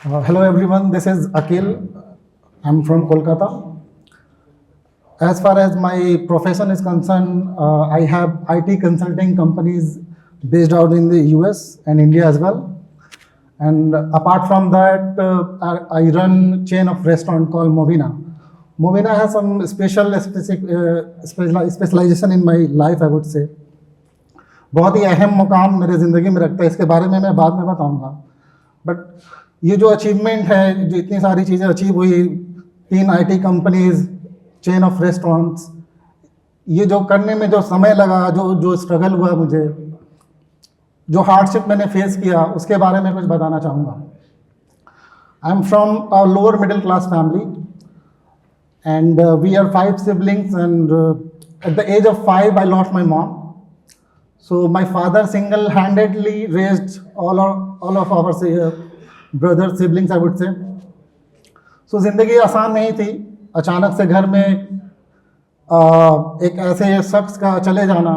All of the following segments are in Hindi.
Hello everyone, this is Akil. I'm from Kolkata. As far as my profession is concerned, I have IT consulting companies based out in the US and India as well. And apart from that, I run chain of restaurant called Movina. Movina has some specialization in my life, I would say. बहुत ही अहम मुकाम मेरे ज़िंदगी में रखता है, इसके बारे में मैं बाद में बताऊंगा. बट ये जो अचीवमेंट है, जो इतनी सारी चीज़ें अचीव हुई, 3 IT companies, chain of restaurants, ये जो करने में जो समय लगा, जो स्ट्रगल हुआ मुझे, जो हार्डशिप मैंने फेस किया, उसके बारे में कुछ बताना चाहूँगा. I am from a lower middle class family and we are 5 siblings and at the age of 5 I lost my mom. So my father single-handedly raised all of our brothers, siblings, I would say. So ज़िंदगी आसान नहीं थी. अचानक से घर में एक ऐसे शख्स का चले जाना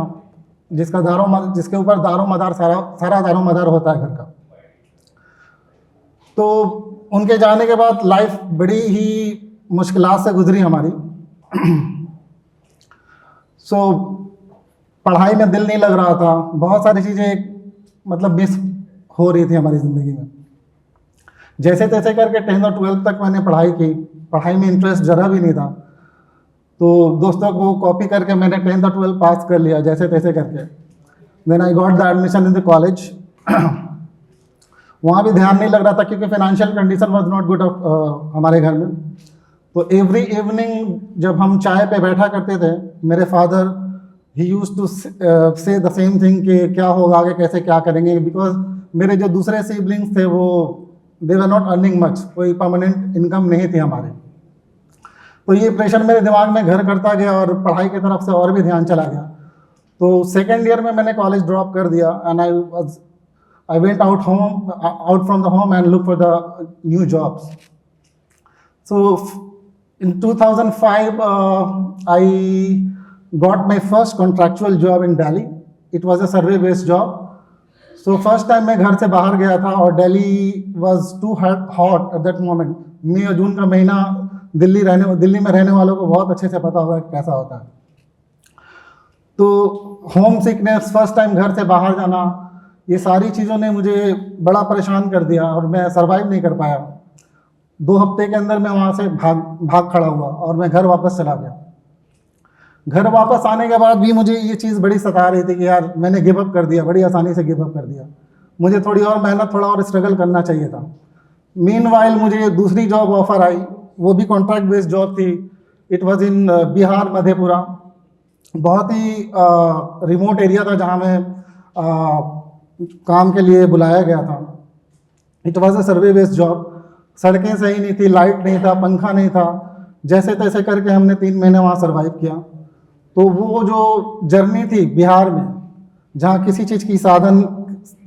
जिसके ऊपर दारोमदार सारा दारोमदार होता है घर का. तो उनके जाने के बाद लाइफ बड़ी ही मुश्किलात से गुजरी हमारी. सो पढ़ाई में दिल नहीं लग रहा था. बहुत सारी चीज़ें मतलब मिस हो रही थी हमारी ज़िंदगी में. जैसे तैसे करके 10th और 12th तक मैंने पढ़ाई की. पढ़ाई में इंटरेस्ट ज़रा भी नहीं था, तो दोस्तों को कॉपी करके मैंने 10th और 12th पास कर लिया जैसे तैसे करके. Then I got the admission in the college. वहाँ भी ध्यान नहीं लग रहा था क्योंकि financial condition was not good हमारे घर में. तो एवरी इवनिंग जब हम चाय पे बैठा करते थे, मेरे फादर ही यूज टू से द सेम थिंग कि क्या होगा आगे, कैसे क्या करेंगे, बिकॉज मेरे जो दूसरे सिबलिंग्स थे वो दे वर नॉट अर्निंग मच, कोई परमानेंट इनकम नहीं थी हमारे. तो ये प्रेशर मेरे दिमाग में घर करता गया और पढ़ाई की तरफ से और भी ध्यान चला गया. तो सेकेंड ईयर में मैंने कॉलेज ड्रॉप कर दिया and I went out from the home and look for the new jobs. So in 2005, I got my first contractual job in Delhi. It was a survey-based job. So first time मैं घर से बाहर गया था और Delhi was too hot at that moment. मई और जून का महीना दिल्ली में रहने वालों को बहुत अच्छे से पता होगा कैसा होता है. तो होम सिकनेस, फर्स्ट टाइम घर से बाहर जाना, ये सारी चीज़ों ने मुझे बड़ा परेशान कर दिया और मैं सर्वाइव नहीं कर पाया. 2 हफ्ते के अंदर मैं वहाँ से भाग खड़ा हुआ और मैं घर वापस चला गया. घर वापस आने के बाद भी मुझे ये चीज़ बड़ी सता रही थी कि यार मैंने गिव अप कर दिया, बड़ी आसानी से गिव अप कर दिया. मुझे थोड़ी और मेहनत, थोड़ा और स्ट्रगल करना चाहिए था. मीनवाइल मुझे दूसरी जॉब ऑफर आई, वो भी कॉन्ट्रैक्ट बेस्ड जॉब थी. It was in Bihar, Madhepura. बहुत ही रिमोट एरिया था जहाँ मैं काम के लिए बुलाया गया था. It was a survey based job. सड़कें सही नहीं थी, लाइट नहीं था, पंखा नहीं था. जैसे तैसे करके हमने 3 महीने वहाँ सर्वाइव किया. तो वो जो जर्नी थी बिहार में, जहाँ किसी चीज़ की साधन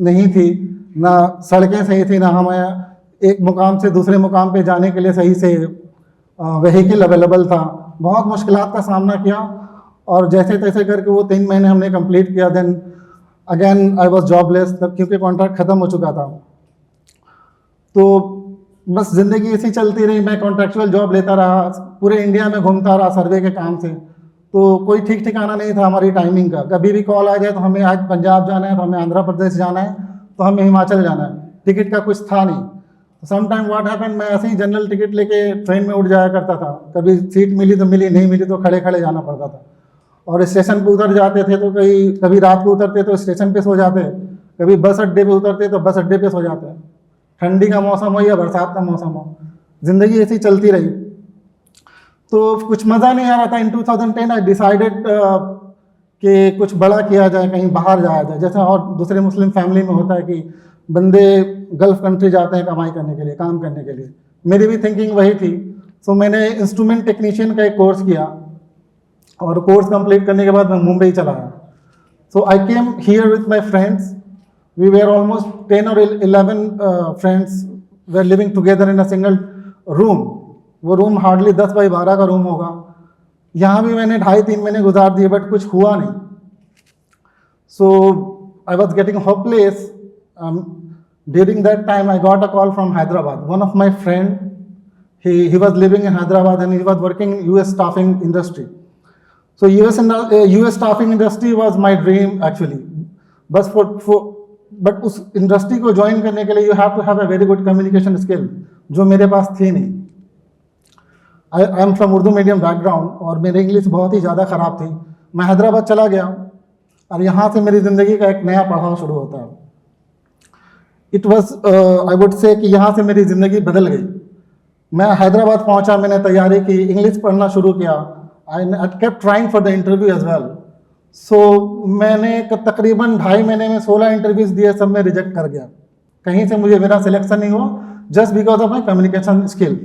नहीं थी, ना सड़कें सही थी, ना हमें एक मुकाम से दूसरे मुकाम पे जाने के लिए सही से व्हीकल अवेलेबल था. बहुत मुश्किलात का सामना किया और जैसे तैसे करके वो 3 महीने हमने कंप्लीट किया. Then again I was jobless, तब क्योंकि कॉन्ट्रैक्ट ख़त्म हो चुका था. तो बस ज़िंदगी ऐसी चलती रही. मैं कॉन्ट्रैक्चुअल जॉब लेता रहा, पूरे इंडिया में घूमता रहा सर्वे के काम से. तो कोई ठीक ठिकाना नहीं था हमारी टाइमिंग का. कभी भी कॉल आ जाए तो हमें आज पंजाब जाना है, तो हमें आंध्र प्रदेश जाना है, तो हमें हिमाचल जाना है. टिकट का कुछ था नहीं. सम टाइम व्हाट हैपेंड, मैं ऐसे ही जनरल टिकट लेके ट्रेन में उठ जाया करता था. कभी सीट मिली तो मिली, नहीं मिली तो खड़े खड़े जाना पड़ता था. और स्टेशन पे उतर जाते थे तो कभी रात को उतरते तो स्टेशन पे सो जाते, कभी बस अड्डे पे उतरते तो बस अड्डे पे सो जाते. ठंडी का मौसम हो या बरसात का मौसम हो, ज़िंदगी ऐसी चलती रही. तो कुछ मज़ा नहीं आ रहा था. इन 2010 आई डिसाइडेड कि कुछ बड़ा किया जाए, कहीं बाहर जाया जाए. जैसे और दूसरे मुस्लिम फैमिली में होता है कि बंदे गल्फ़ कंट्री जाते हैं कमाई करने के लिए, काम करने के लिए. मेरी भी थिंकिंग वही थी. सो मैंने इंस्ट्रूमेंट टेक्नीशियन का एक कोर्स किया और कोर्स कंप्लीट करने के बाद मैं मुंबई चला गया. So I came here with my friends. We were almost 10 or 11 friends were living together in a single room. वो रूम हार्डली 10 बाई 12 का रूम होगा. यहाँ भी मैंने 2.5-3 महीने गुजार दिए बट कुछ हुआ नहीं. So I was getting hopeless. During that time, I got a call from Hyderabad. One of my friend, he was living in Hyderabad and he was working in US staffing industry. So US staffing industry was my dream actually. बस बट उस इंडस्ट्री को ज्वाइन करने के लिए you have to have a very good communication skill, जो मेरे पास थी नहीं. I am from Urdu medium background और मेरी इंग्लिश बहुत ही ज़्यादा ख़राब थी. मैं हैदराबाद चला गया और यहाँ से मेरी ज़िंदगी का एक नया पड़ाव शुरू होता है. It was I would say कि यहाँ से मेरी ज़िंदगी बदल गई. मैं हैदराबाद पहुँचा, मैंने तैयारी की, इंग्लिश पढ़ना शुरू किया. I kept trying for the interview as well. So मैंने तकरीबन 2.5 महीने में 16 इंटरव्यूज़ दिए, सब में रिजेक्ट कर गया. कहीं से मुझे मेरा सिलेक्शन नहीं हुआ just because of my communication skill.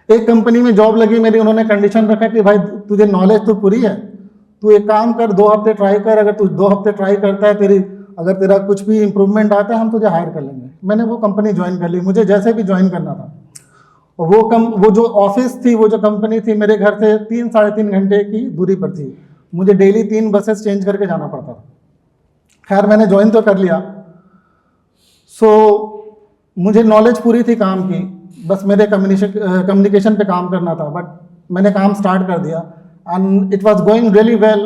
एक कंपनी में जॉब लगी मेरी, उन्होंने कंडीशन रखा कि भाई तुझे नॉलेज तो पूरी है, तू एक काम कर, 2 हफ्ते ट्राई कर, अगर तू 2 हफ्ते ट्राई करता है, अगर तेरा कुछ भी इंप्रूवमेंट आता है हम तुझे हायर कर लेंगे. मैंने वो कंपनी ज्वाइन कर ली, मुझे जैसे भी ज्वाइन करना था. वो जो ऑफिस थी, वो जो कंपनी थी, मेरे घर से 3-3.5 घंटे की दूरी पर थी. मुझे डेली 3 बसेस चेंज करके जाना पड़ता था. खैर मैंने ज्वाइन तो कर लिया. सो मुझे नॉलेज पूरी थी काम की, बस मेरे कम्युनिकेशन पे काम करना था. बट मैंने काम स्टार्ट कर दिया and it was going really well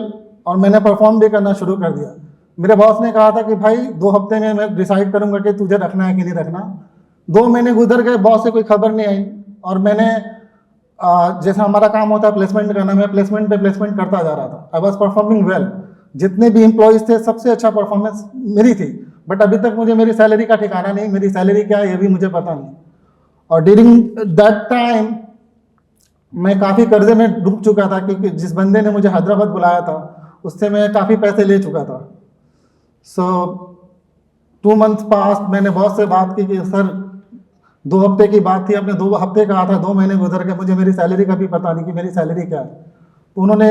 और मैंने परफॉर्म भी करना शुरू कर दिया. मेरे बॉस ने कहा था कि भाई 2 हफ्ते में मैं डिसाइड करूंगा कि तुझे रखना है कि नहीं रखना. 2 महीने गुजर गए, बॉस से कोई खबर नहीं आई और मैंने जैसा हमारा काम होता है प्लेसमेंट करना, मैं प्लेसमेंट पे प्लेसमेंट करता जा रहा था. I was performing well. जितने भी एम्प्लॉयज़ थे सबसे अच्छा परफॉर्मेंस मेरी थी. बट अभी तक मुझे मेरी सैलरी का ठिकाना नहीं, मेरी सैलरी क्या है ये भी मुझे पता नहीं. और ड्यूरिंग दैट टाइम मैं काफ़ी कर्जे में डूब चुका था, क्योंकि जिस बंदे ने मुझे हैदराबाद बुलाया था उससे मैं काफ़ी पैसे ले चुका था. सो 2 मंथ्स पास, मैंने बॉस से बात की कि सर 2 हफ्ते की बात थी, आपने 2 हफ्ते कहा था, 2 महीने गुजर गए, मुझे मेरी सैलरी का भी पता नहीं कि मेरी सैलरी क्या है. तो उन्होंने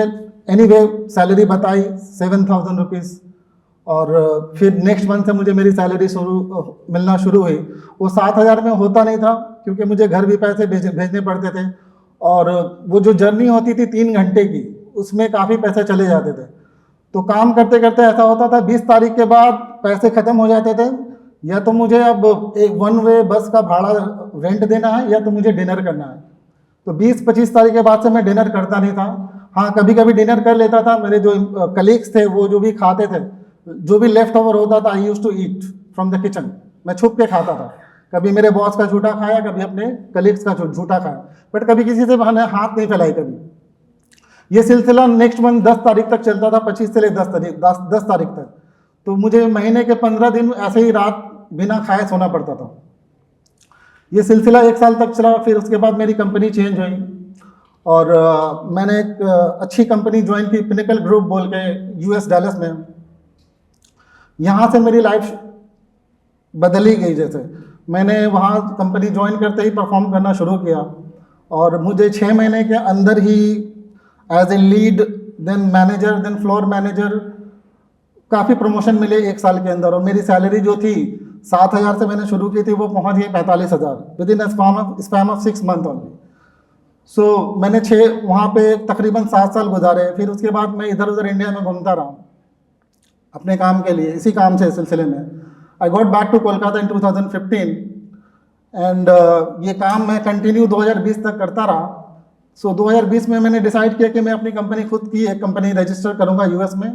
एनीवे सैलरी बताई 7,000 रुपीज़. और फिर नेक्स्ट मंथ से मुझे मेरी सैलरी मिलना शुरू हुई. वो 7,000 में होता नहीं था क्योंकि मुझे घर भी पैसे भेजने पड़ते थे. और वो जो जर्नी होती थी 3 घंटे की, उसमें काफ़ी पैसे चले जाते थे. तो काम करते करते ऐसा होता था 20 तारीख के बाद पैसे ख़त्म हो जाते थे. या तो मुझे अब एक 1 वे बस का भाड़ा रेंट देना है या तो मुझे डिनर करना है. तो 20-25 तारीख के बाद से मैं डिनर करता नहीं था. हाँ, कभी कभी डिनर कर लेता था. मेरे जो कलीग्स थे वो जो भी खाते थे, जो भी लेफ्ट ओवर होता था, I used to eat from the kitchen. मैं छुप के खाता था. कभी मेरे बॉस का झूठा खाया, कभी अपने कलीग्स का झूठा खाया, बट कभी किसी से मैंने हाथ नहीं फैलाई कभी. ये सिलसिला नेक्स्ट मंथ 10 तारीख तक चलता था, 25 से लेकर 10 तारीख तक. तो मुझे महीने के 15 दिन ऐसे ही रात बिना खाए सोना पड़ता था. ये सिलसिला 1 साल तक चला. फिर उसके बाद मेरी कंपनी चेंज हुई और मैंने एक अच्छी कंपनी ज्वाइन की, पिनिकल ग्रुप बोल के, US डैलस में. यहाँ से मेरी लाइफ बदली गई. जैसे मैंने वहाँ कंपनी ज्वाइन करते ही परफॉर्म करना शुरू किया और मुझे 6 महीने के अंदर ही as a lead, then manager, then floor manager, काफ़ी प्रमोशन मिले 1 साल के अंदर. और मेरी सैलरी जो थी 7,000 से मैंने शुरू की थी, वो पहुँच गई 45,000 within span of 6 month only. So मैंने वहाँ पे तकरीबन 7 साल गुजारे. फिर उसके बाद मैं इधर उधर इंडिया में घूमता रहा अपने काम के लिए. इसी काम से सिलसिले में I got back to Kolkata in 2015 and ये काम मैं कंटिन्यू 2020 तक करता रहा. सो 2020 में मैंने डिसाइड किया कि मैं अपनी कंपनी, खुद की एक कंपनी रजिस्टर करूंगा US में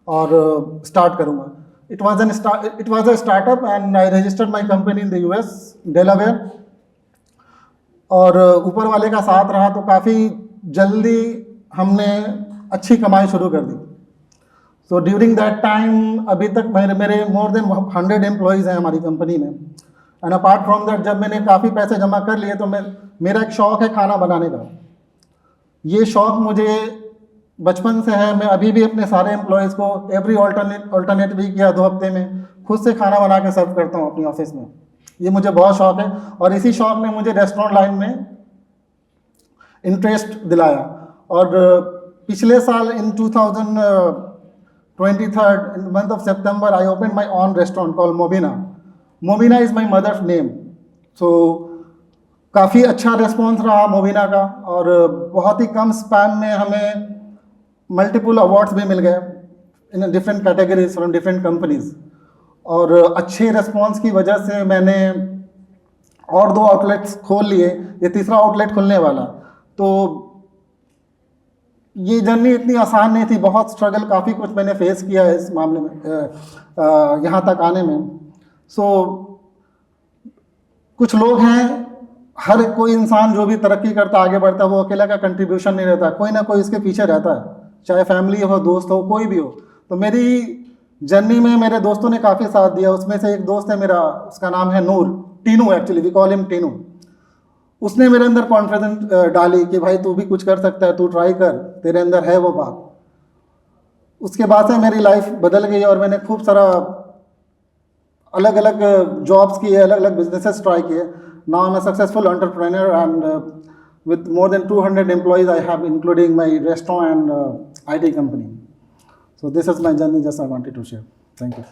और स्टार्ट करूंगा. It was a startup and I registered my company in the US Delaware. और ऊपर वाले का साथ रहा तो काफ़ी जल्दी हमने अच्छी कमाई शुरू कर दी. सो ड्यूरिंग दैट टाइम अभी तक मेरे मोर देन 100 एम्प्लॉयज़ हैं हमारी कंपनी में. एंड अपार्ट फ्रॉम दैट, जब मैंने काफ़ी पैसे जमा कर लिए तो मेरा एक शौक़ है खाना बनाने का. ये शौक़ मुझे बचपन से है. मैं अभी भी अपने सारे एम्प्लॉयज़ को एवरी ऑल्टरनेट वीक या 2 हफ्ते में खुद से खाना बना के सर्व करता हूँ अपनी ऑफिस में. ये मुझे बहुत शौक़ है और इसी शौक़ ने मुझे रेस्टोरेंट लाइन में इंटरेस्ट दिलाया. और पिछले साल इन 2023 in the month of September I opened my own restaurant called Mobina. Mobina is my mother's name. So काफ़ी अच्छा रिस्पॉन्स रहा मोबिना का और बहुत ही कम स्पैम में हमें मल्टीपल अवार्ड्स भी मिल गए in different categories from different companies. और अच्छे रिस्पॉन्स की वजह से मैंने और 2 आउटलेट्स खोल लिए, ये तीसरा आउटलेट खुलने वाला। तो ये जर्नी इतनी आसान नहीं थी, बहुत स्ट्रगल, काफ़ी कुछ मैंने फेस किया है इस मामले में, यहाँ तक आने में। सो कुछ लोग हैं, हर कोई इंसान जो भी तरक्की करता आगे बढ़ता है वो अकेला का कंट्रीब्यूशन नहीं रहता, कोई ना कोई इसके पीछे रहता है, चाहे फैमिली हो, दोस्त हो, कोई भी हो। तो मेरी जर्नी में मेरे दोस्तों ने काफ़ी साथ दिया। उसमें से एक दोस्त है मेरा, उसका नाम है Noor, Tinu, actually we call him Tinu. उसने मेरे अंदर कॉन्फिडेंस डाली कि भाई तू भी कुछ कर सकता है, तू ट्राई कर, तेरे अंदर है वो बात। उसके बाद से मेरी लाइफ बदल गई और मैंने खूब सारा अलग अलग जॉब्स किए, अलग अलग बिजनेसेस ट्राई किए। Now I am a successful entrepreneur and with more than 200 employees I have, including my restaurant and IT company. So this is my journey, just I wanted to share. Thank you.